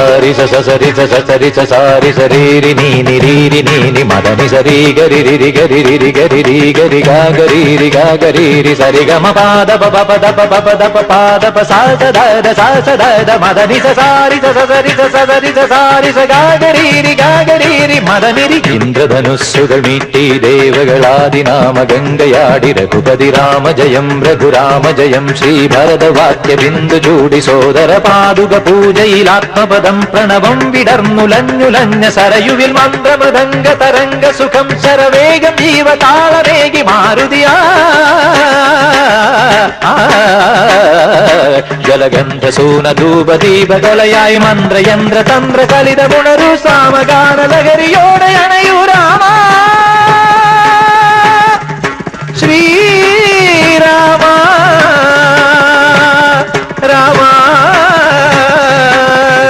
సారి స సరి స సరి స సారి సరీరి నీని రీరి నీని మదని సరి గరి రి గరి రి గరి రి గరి గా గరి రి గా గరి రి సరి గ మ పాద ప ప ప ద ప ప ప ద ప పాద ప సా స ద ద సా స ద ద మదని స సారి స సరి స సరి స సారి స గా గరి రి గా గరి రి మదని రి ഇന്ദ്രധനുസ്സുകൾ മീട്ടി ദേവകളാദിനാമ ഗംഗയാടി രഘുപതി രാമ ജയം രഘുരാമ ജയം ശ്രീ ഭരതവാക്യ ബിന്ദു ചൂടി സോദര പാദുക പൂജയിൽ ആത്മപദം പ്രണവം വിടർന്നുലഞ്ഞുലഞ്ഞ സരയുവിൽ മന്ത്രമൃദംഗ തരംഗ സുഖം ശരവേഗം ജീവതാളമേകി മാരുതിയാ ജലഗന്ധ സൂന ധൂപ ദീപകലയായി മന്ത്രയന്ത്ര തന്ത്ര കലിതമുണരു സാമഗാന ലഹരിയോടെ അണയൂ രാമ